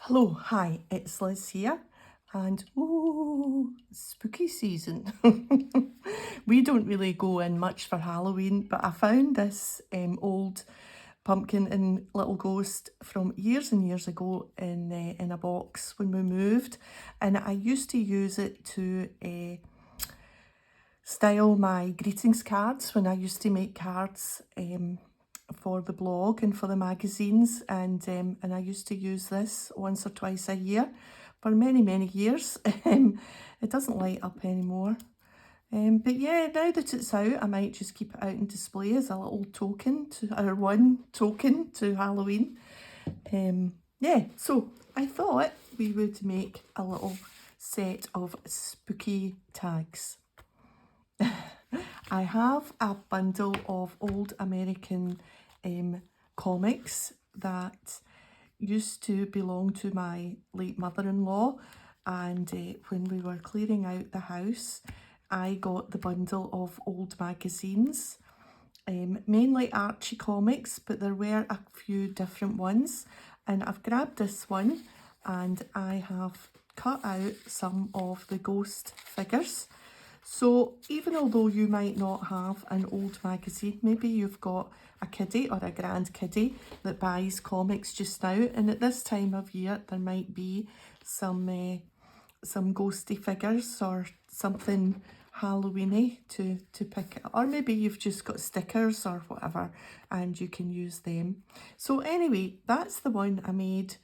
Hello, hi, it's Liz here, and spooky season. We don't really go in much for Halloween, but I found this old pumpkin and little ghost from years and years ago in a box when we moved, and I used to use it to style my greetings cards when I used to make cards for the blog and for the magazines, and I used to use this once or twice a year for many years. It doesn't light up anymore. But yeah, now that it's out, I might just keep it out and display as a little token or one token to Halloween. Yeah, so I thought we would make a little set of spooky tags. I have a bundle of old American comics that used to belong to my late mother-in-law, and when we were clearing out the house, I got the bundle of old magazines, mainly Archie comics, but there were a few different ones, and I've grabbed this one and I have cut out some of the ghost figures. So even although you might not have an old magazine, maybe you've got a kiddie or a grandkiddie that buys comics just now, and at this time of year there might be some ghosty figures or something Halloweeny to pick, or maybe you've just got stickers or whatever and you can use them. So anyway, that's the one I made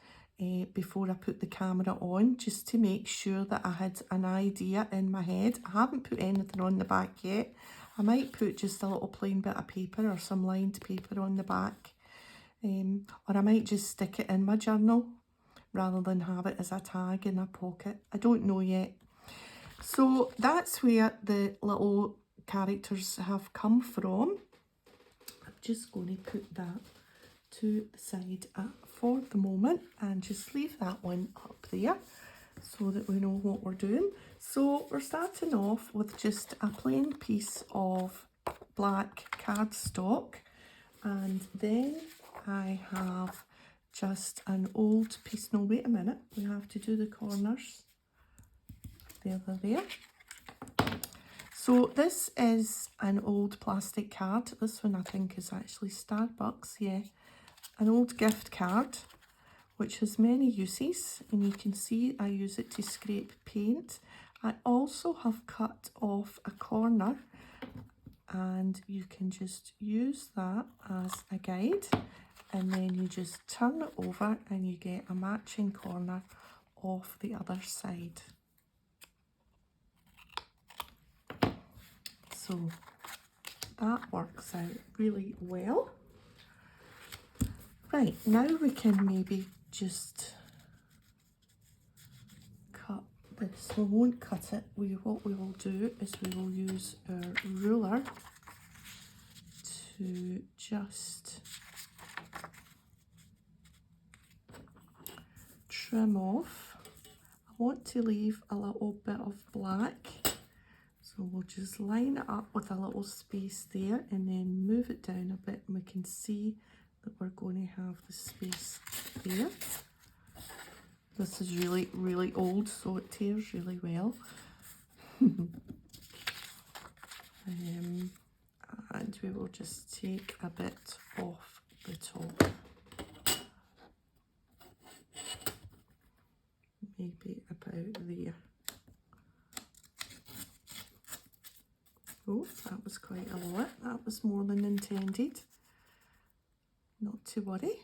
before I put the camera on, just to make sure that I had an idea in my head. I haven't put anything on the back yet. I might put just a little plain bit of paper or some lined paper on the back, or I might just stick it in my journal rather than have it as a tag in a pocket. I don't know yet. So that's where the little characters have come from. I'm just going to put that to the side for the moment and just leave that one up there so that we know what we're doing. So we're starting off with just a plain piece of black cardstock, and then I have just an old piece. No, wait a minute, we have to do the corners. There, there. So this is an old plastic card. This one I think is actually Starbucks, yeah. An old gift card, which has many uses, and you can see I use it to scrape paint. I also have cut off a corner, and you can just use that as a guide, and then you just turn it over and you get a matching corner off the other side. So that works out really well. Right, now we can maybe just cut this. We won't cut it. What we will do is we will use our ruler to just trim off. I want to leave a little bit of black, so we'll just line it up with a little space there and then move it down a bit, and we can see that we're going to have the space there. This is really old, so it tears really well. And we will just take a bit off the top. Maybe about there. Oh, that was quite a lot. That was more than intended. Not to worry.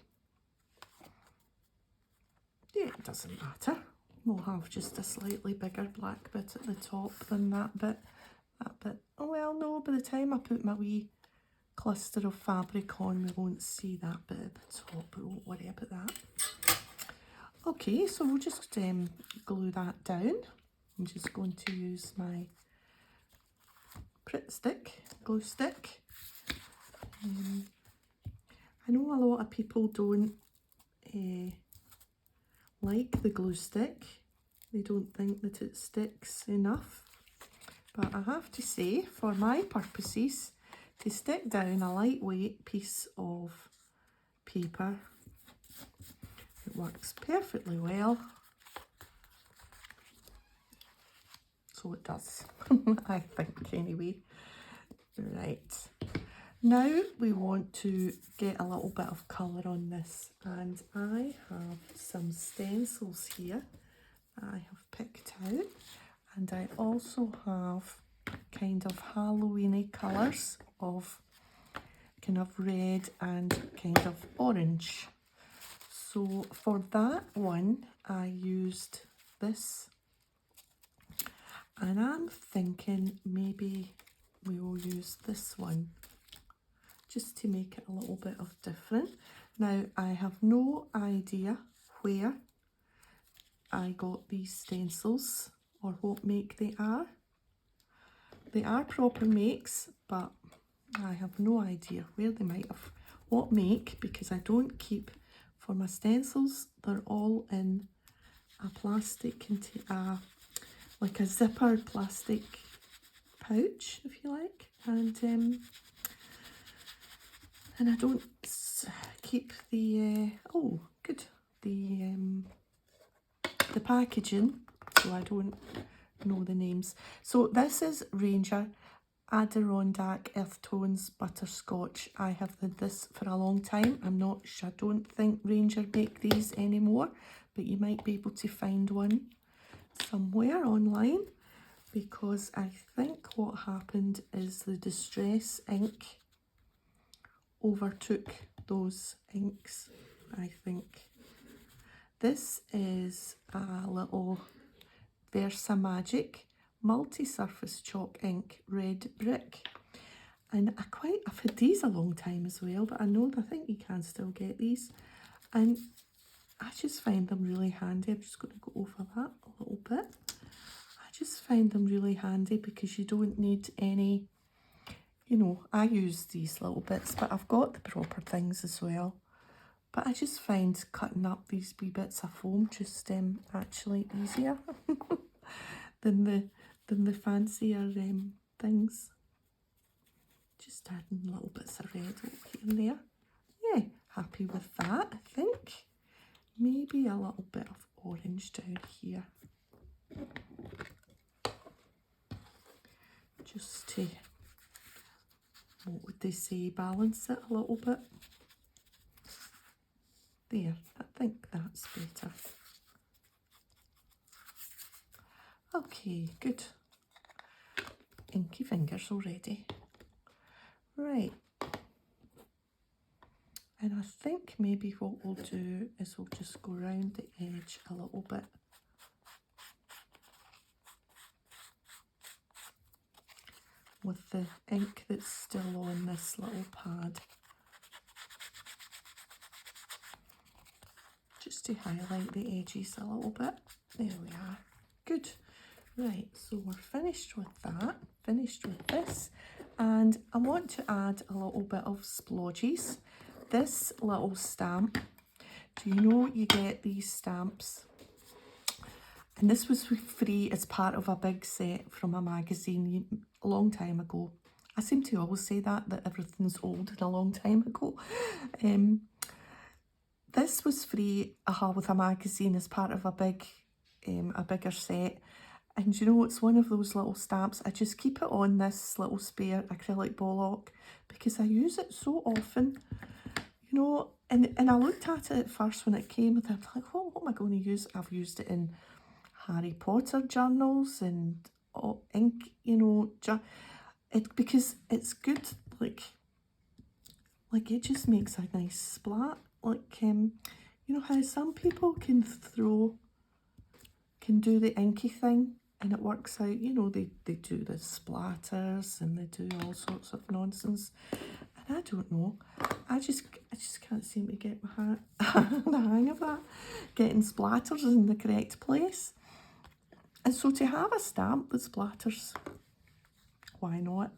Yeah, it doesn't matter. We'll have just a slightly bigger black bit at the top than that bit. Oh well, no, by the time I put my wee cluster of fabric on, we won't see that bit at the top. We won't worry about that. Okay, so we'll just glue that down. I'm just going to use my glue stick. I know a lot of people don't like the glue stick. They don't think that it sticks enough. But I have to say, for my purposes, to stick down a lightweight piece of paper, it works perfectly well. So it does, I think anyway. Right, now we want to get a little bit of colour on this, and I have some stencils here I have picked out, and I also have kind of Halloweeny colours of kind of red and kind of orange. So for that one I used this, and I'm thinking maybe we will use this one just to make it a little bit of different. Now I have no idea where I got these stencils or what make they are. They are proper makes, but I have no idea where they might have, what make, because I don't keep, for my stencils, they're all in a plastic, like a zippered plastic pouch, if you like, and I don't keep the, oh good, the packaging, so I don't know the names. So this is Ranger Adirondack Earth Tones Butterscotch. I have had this for a long time. I'm not sure, I don't think Ranger make these anymore, but you might be able to find one somewhere online, because I think what happened is the Distress ink overtook those inks, I think. This is a little Versa Magic multi-surface chalk ink red brick, and I've had these a long time as well, but I think you can still get these, and I just find them really handy. I'm just going to go over that a little bit. I just find them really handy because you don't need any, you know, I use these little bits, but I've got the proper things as well. But I just find cutting up these wee bits of foam just actually easier than the fancier things. Just adding little bits of red here and there. Yeah, happy with that, I think. Maybe a little bit of orange down here. Just to, what would they say, balance it a little bit. There, I think that's better. Okay, good. Inky fingers already. Right. And I think maybe what we'll do is we'll just go around the edge a little bit. With the ink that's still on this little pad. Just to highlight the edges a little bit. There we are. Good. Right, so we're finished with that, finished with this, and I want to add a little bit of splodges. This little stamp, do you know you get these stamps? And this was free as part of a big set from a magazine a long time ago. I seem to always say that everything's old and a long time ago. This was free with a magazine as part of a bigger set. And you know, it's one of those little stamps. I just keep it on this little spare acrylic bollock because I use it so often. You know, and I looked at it at first when it came, and I'm like, what am I going to use? I've used it in Harry Potter journals and ink, you know, because it's good, like it just makes a nice splat. Like, you know how some people can do the inky thing and it works out, you know, they do the splatters and they do all sorts of nonsense. And I don't know, I just can't seem to get the hang of that, getting splatters in the correct place. And so to have a stamp that splatters, why not?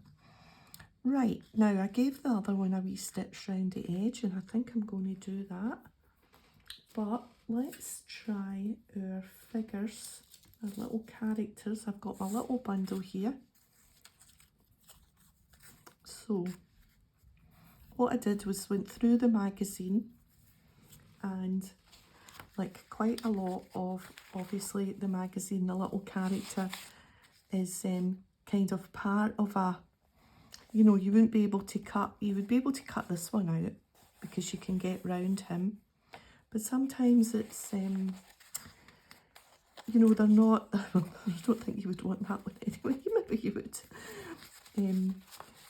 Right, now I gave the other one a wee stitch round the edge, and I think I'm going to do that. But let's try our figures, our little characters. I've got my little bundle here. So what I did was went through the magazine and quite a lot of, obviously the magazine, the little character is kind of part of a, you know, you wouldn't be able to cut, you would be able to cut this one out because you can get round him. But sometimes it's, you know, they're not, I don't think you would want that one anyway, maybe you would.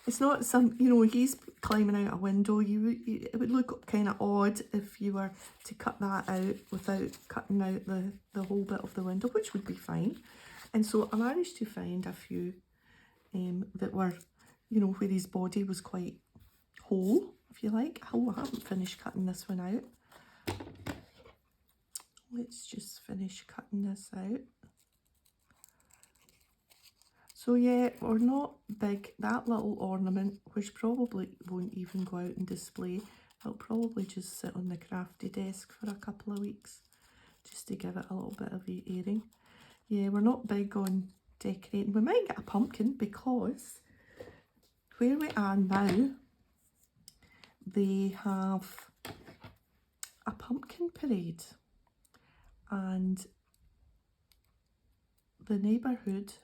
It's not some, you know, he's climbing out a window. It would look kind of odd if you were to cut that out without cutting out the whole bit of the window, which would be fine. And so I managed to find a few that were, you know, where his body was quite whole, if you like. Oh, I haven't finished cutting this one out. Let's just finish cutting this out. So yeah, we're not big. That little ornament, which probably won't even go out and display, it'll probably just sit on the crafty desk for a couple of weeks, just to give it a little bit of a airing. Yeah, we're not big on decorating. We might get a pumpkin because where we are now, they have a pumpkin parade, and the neighbourhood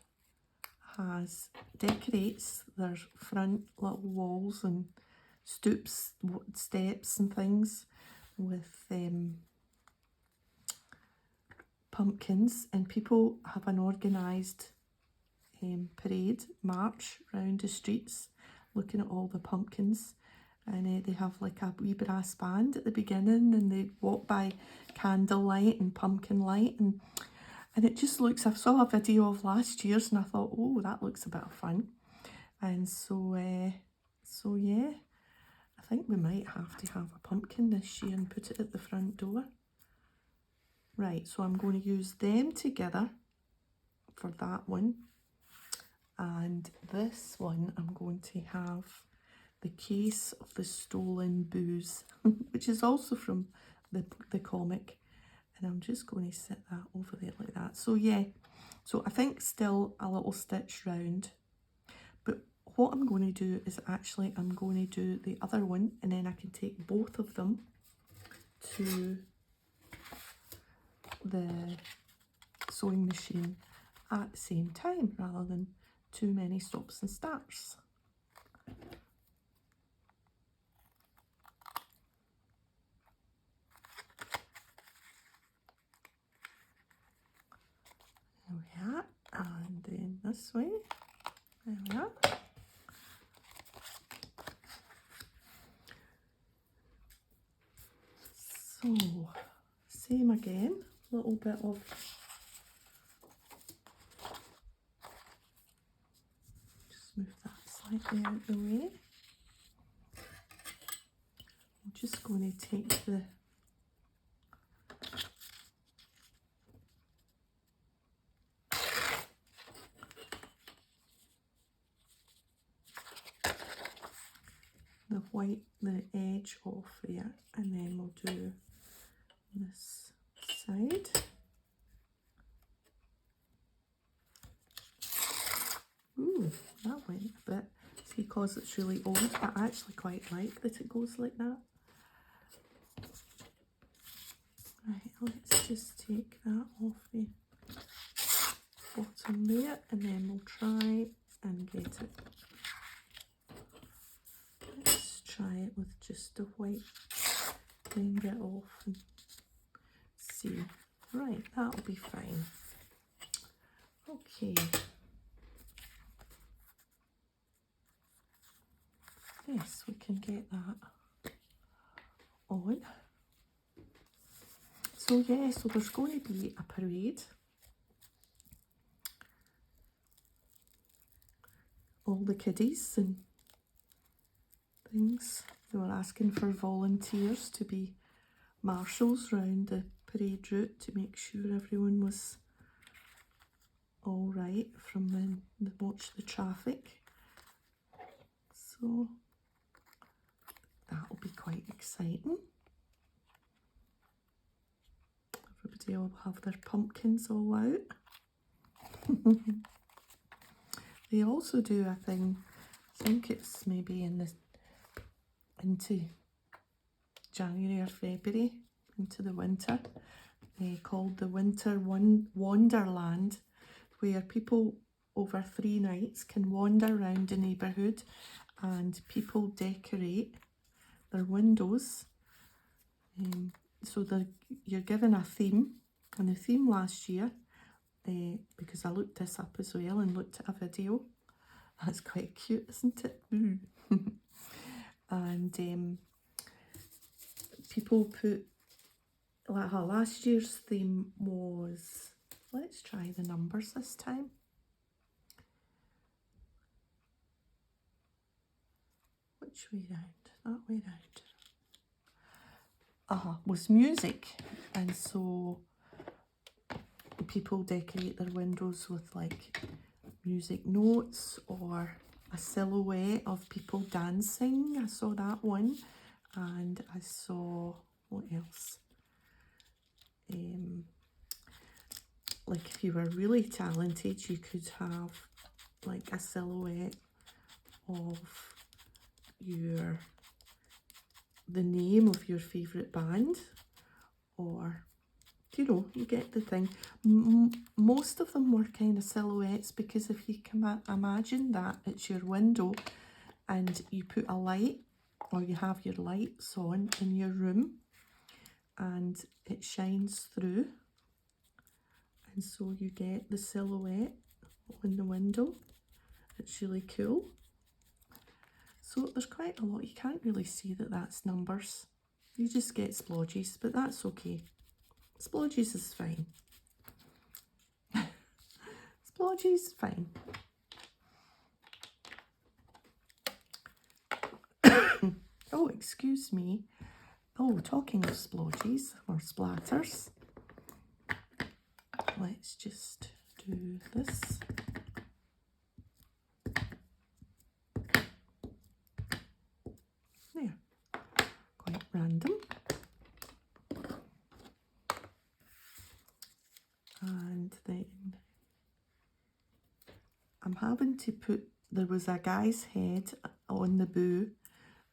decorates their front little walls and stoops, steps and things with pumpkins, and people have an organised parade march round the streets looking at all the pumpkins, and they have like a wee brass band at the beginning, and they walk by candlelight and pumpkin light, and it just looks, I saw a video of last year's and I thought, oh, that looks a bit of fun. And so yeah, I think we might have to have a pumpkin this year and put it at the front door. Right, so I'm going to use them together for that one. And this one, I'm going to have the case of the stolen booze, which is also from the comic. And I'm just going to set that over there like that. So yeah, so I think still a little stitch round. But what I'm going to do is actually I'm going to do the other one, and then I can take both of them to the sewing machine at the same time rather than too many stops and starts. There we are, and then this way, there we are. So, same again, a little bit of just move that slightly out of the way. I'm just going to take the white, the edge off there, and then we'll do this side. Ooh, that went a bit, see, because it's really old, but I actually quite like that it goes like that. Right, let's just take that off the bottom there, and then we'll try and get it. Let's try it with just the white, then get off and see. Right, that'll be fine. Okay. Yes, we can get that on. So yeah, so there's going to be a parade. All the kiddies and things, they were asking for volunteers to be marshals round the parade route to make sure everyone was all right from the watch the traffic. So that'll be quite exciting. Everybody will have their pumpkins all out. They also do a thing, I think it's maybe into January or February, into the winter. called the Winter Wonderland, where people over 3 nights can wander around the neighbourhood and people decorate their windows. So you're given a theme, and the theme last year, because I looked this up as well and looked at a video, that's quite cute, isn't it? And people put, like last year's theme was, let's try the numbers this time. Which way round? That way round. Was music. And so people decorate their windows with like music notes or a silhouette of people dancing. I saw that one. And I saw, what else? Like if you were really talented, you could have like a silhouette of the name of your favourite band, or you know, you get the thing. Most of them were kind of silhouettes, because if you can imagine that it's your window and you put a light, or you have your lights on in your room and it shines through, and so you get the silhouette on the window. It's really cool. So there's quite a lot. You can't really see that that's numbers. You just get splodges, but that's okay. Splodges is fine. Splodges, fine. Oh, excuse me. Oh, talking of splodges or splatters, let's just do this. There, quite random. And then I'm having to put, there was a guy's head on the boo,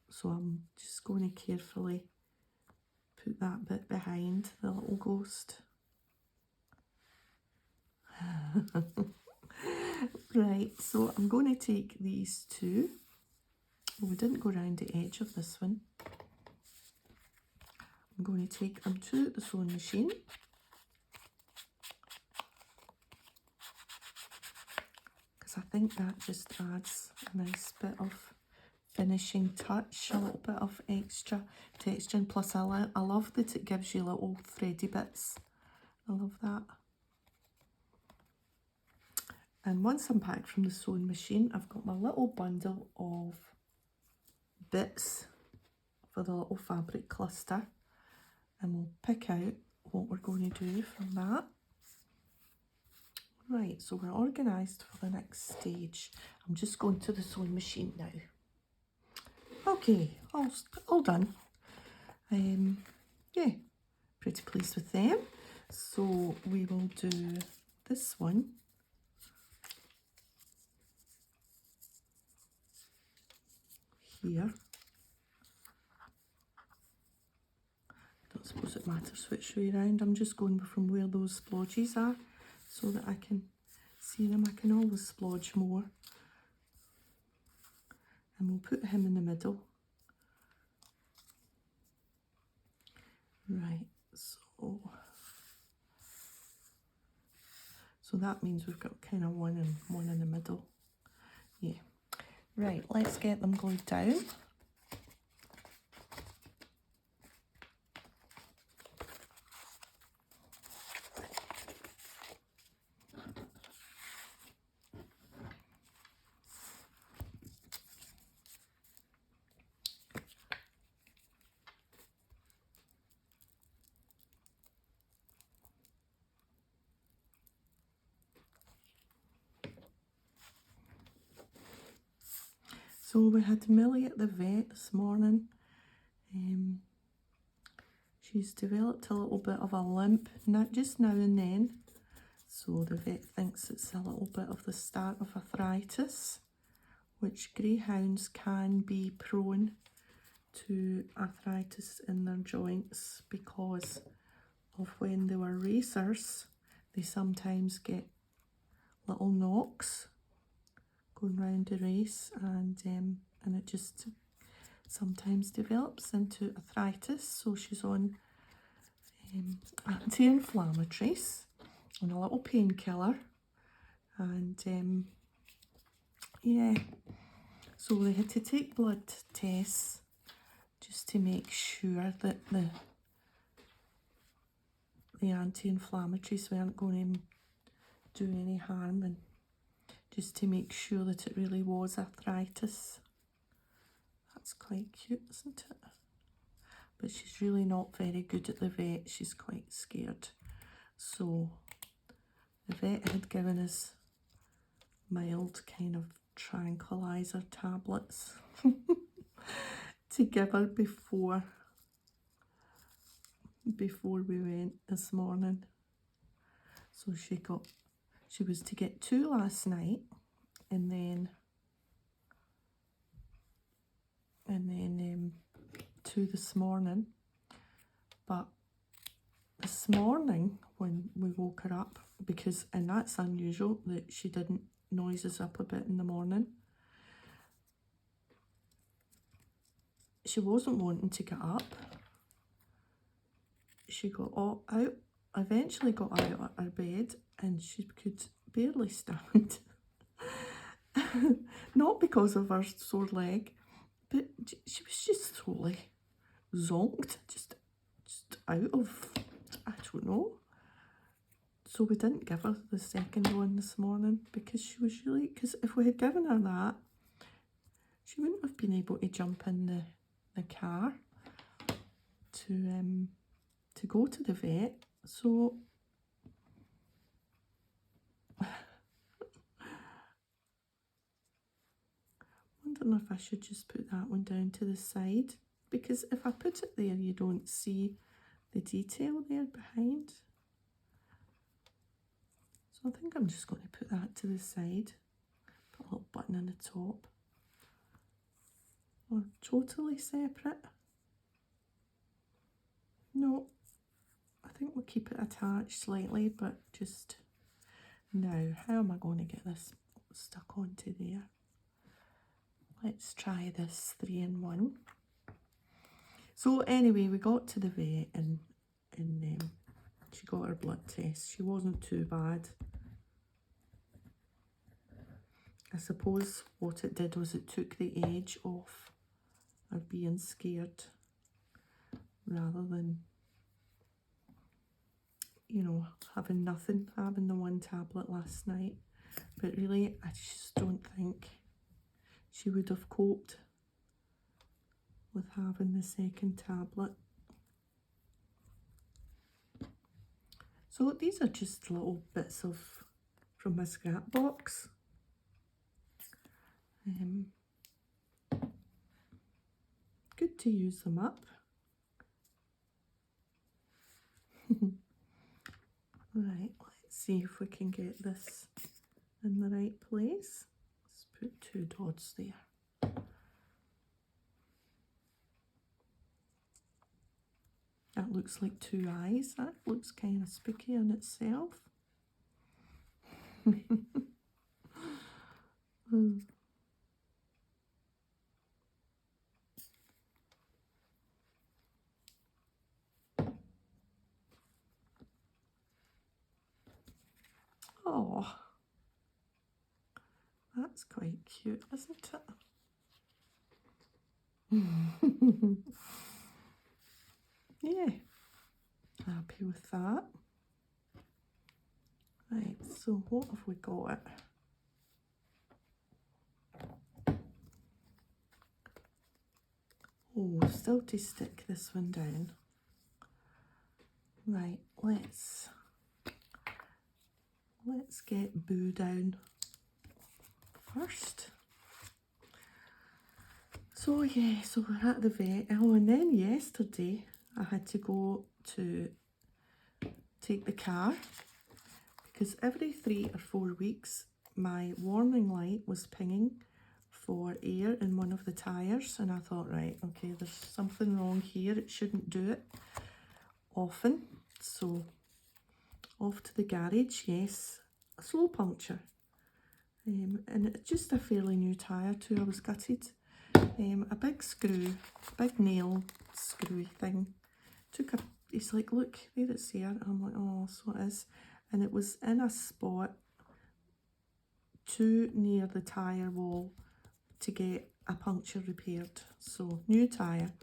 so I'm just going to carefully put that bit behind the little ghost. Right, so I'm going to take these two. Oh, we didn't go around the edge of this one. I'm going to take them to the sewing machine. Because I think that just adds a nice bit of finishing touch, a little bit of extra texture, and plus I love that it gives you little thready bits. I love that. And once I'm back from the sewing machine, I've got my little bundle of bits for the little fabric cluster, and we'll pick out what we're going to do from that. Right, so we're organised for the next stage. I'm just going to the sewing machine now. Okay, all done. Yeah, pretty pleased with them. So we will do this one. Here. I don't suppose it matters which way around. I'm just going from where those splodges are so that I can see them. I can always splodge more. And we'll put him in the middle. Right, so that means we've got kind of one in the middle. Yeah. Right, let's get them glued down. So we had Millie at the vet this morning. She's developed a little bit of a limp, not just now and then. So the vet thinks it's a little bit of the start of arthritis, which greyhounds can be prone to arthritis in their joints because of when they were racers, they sometimes get little knocks going round the race, and it just sometimes develops into arthritis. So she's on anti-inflammatories and a little painkiller, and yeah, so they had to take blood tests just to make sure that the anti-inflammatories weren't going to do any harm, and just to make sure that it really was arthritis. That's quite cute, isn't it? But she's really not very good at the vet. She's quite scared. So the vet had given us mild kind of tranquilizer tablets to give her before we went this morning. So she was to get 2 last night, and then 2 this morning. But this morning when we woke her up, and that's unusual that she didn't noise us up a bit in the morning, she wasn't wanting to get up. She eventually got out of her bed, and she could barely stand. Not because of her sore leg, but she was just totally zonked, just out of, I don't know. So we didn't give her the second one this morning, because she was because if we had given her that, she wouldn't have been able to jump in the car to go to the vet. So wondering if I should just put that one down to the side, because if I put it there, you don't see the detail there behind. So I think I'm just going to put that to the side, put a little button in the top, or totally separate. No, I think we'll keep it attached slightly, but just now, how am I going to get this stuck onto there? Let's try this 3-in-1. So anyway, we got to the vet, and she got her blood test. She wasn't too bad. I suppose what it did was it took the edge off her being scared, rather than, you know, having nothing, having the 1 tablet last night. But really, I just don't think she would have coped with having the 2nd tablet. So these are just little bits from my scrap box. Good to use them up. Right, let's see if we can get this in the right place. Let's put 2 dots there. That looks like 2 eyes. That looks kind of spooky in itself. Oh, that's quite cute, isn't it? Yeah, happy with that. Right, so what have we got? Oh, still to stick this one down. Right, let's get Boo down first. So yeah, so we're at the vet. Oh, and then yesterday I had to go to take the car, because every 3 or 4 weeks my warning light was pinging for air in one of the tyres, and I thought, right, okay, there's something wrong here, it shouldn't do it often. So off to the garage, yes, a slow puncture. And it's just a fairly new tyre too, I was gutted. A big screw, big nail screwy thing. He's like, look, there it's there. And I'm like, oh, so it is. And it was in a spot too near the tyre wall to get a puncture repaired. So, new tyre.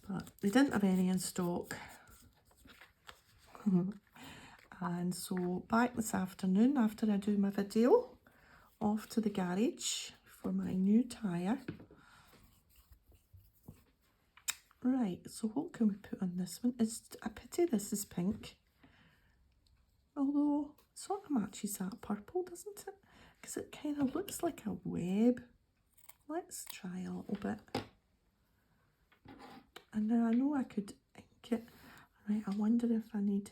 But they didn't have any in stock. And so back this afternoon after I do my video, off to the garage for my new tyre. Right, so what can we put on this one? It's a pity this is pink. Although it sort of matches that purple, doesn't it? Because it kind of looks like a web. Let's try a little bit. And now I know I could ink it. Right, I wonder if I need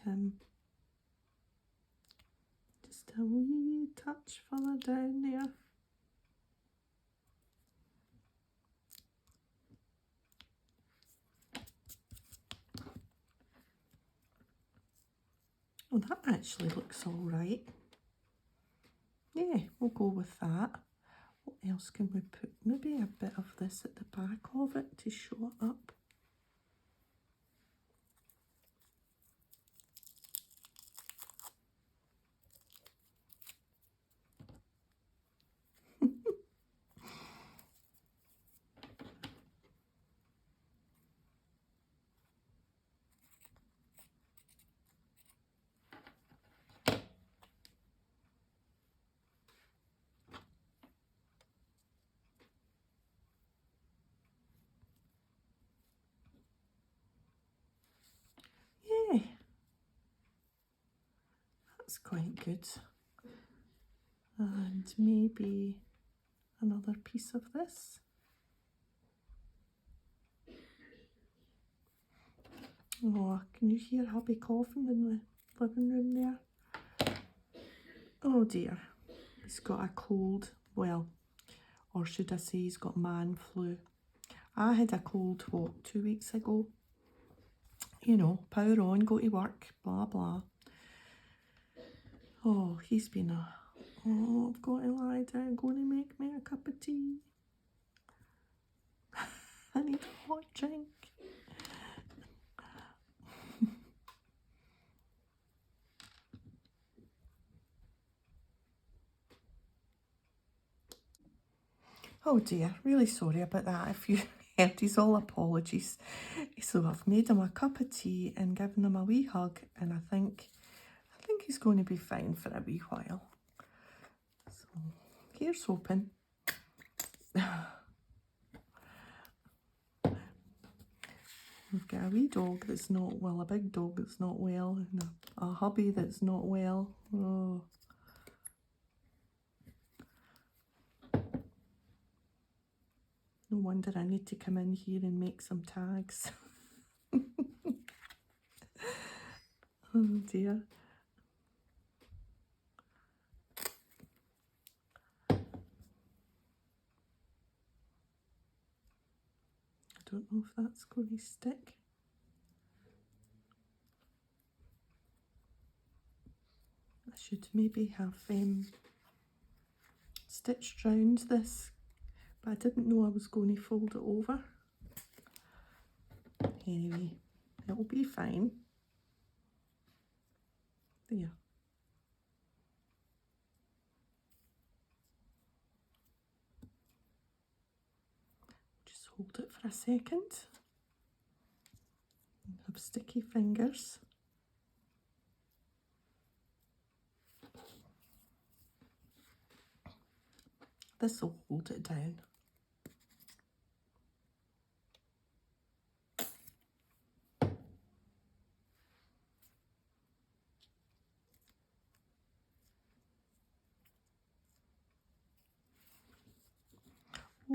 just a wee touch further down there. Oh, that actually looks all right. Yeah, we'll go with that. What else can we put? Maybe a bit of this at the back of it to show it up. Yeah, that's quite good. And maybe another piece of this. Oh, can you hear hubby coughing in the living room there? Oh dear, he's got a cold. Well, or should I say he's got man flu. I had a cold, what, 2 weeks ago? You know, power on, go to work, blah, blah. Oh, he's been oh, I've got to lie down, going to make me a cup of tea. I need a hot drink. Oh dear, really sorry about that. If you heard, he's all apologies. So I've made him a cup of tea and given him a wee hug, and I think he's going to be fine for a wee while. So here's hoping. We've got a wee dog that's not well, a big dog that's not well, and a hubby that's not well. Oh. No wonder I need to come in here and make some tags. Oh dear. I don't know if that's going to stick. I should maybe have stitched round this, but I didn't know I was going to fold it over. Anyway, it'll be fine. There. Just hold it for a second. Have sticky fingers. This will hold it down.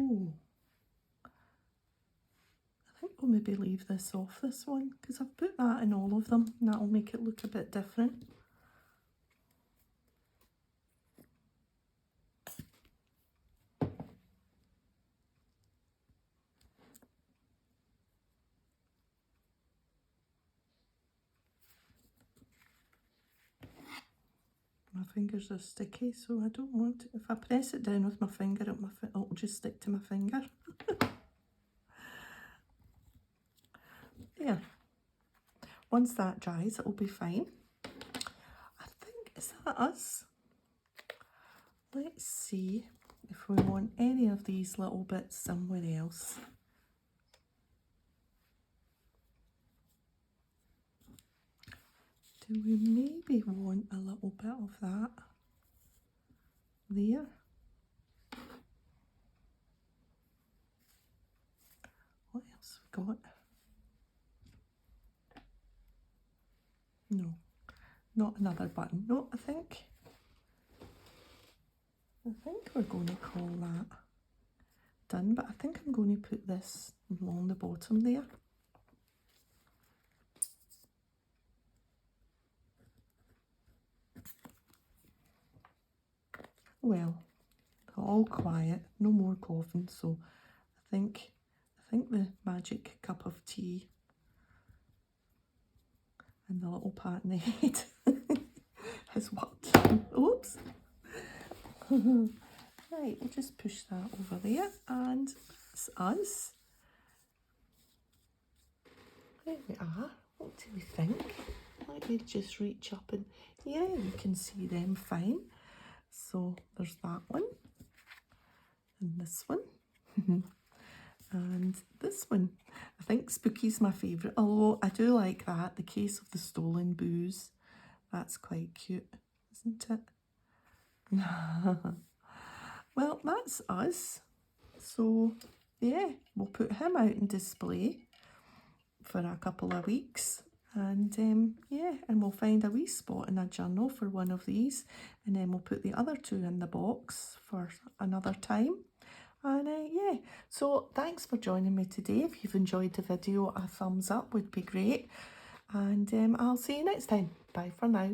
Oh, I think we'll maybe leave this off this one because I've put that in all of them and that'll make it look a bit different. My fingers are sticky, so I don't want it. If I press it down with my finger, it'll just stick to my finger. There. Once that dries, it'll be fine. I think, is that us? Let's see if we want any of these little bits somewhere else. Do we maybe want a little bit of that there? What else have we got? No, not another button. No, I think we're going to call that done, but I think I'm going to put this along the bottom there. Well, all quiet, no more coughing, so I think the magic cup of tea and the little pat in the head has worked. Oops. Right, we'll just push that over there, and that's us. There we are. What do we think? Let me just reach up and, yeah, you can see them fine. So there's that one, and this one, and this one. I think Spooky's my favourite, although I do like that, the case of the stolen booze. That's quite cute, isn't it? Well, that's us. So, yeah, we'll put him out in display for a couple of weeks. And yeah, and we'll find a wee spot in a journal for one of these, and then we'll put the other two in the box for another time. And yeah, so thanks for joining me today. If you've enjoyed the video, a thumbs up would be great. And I'll see you next time. Bye for now.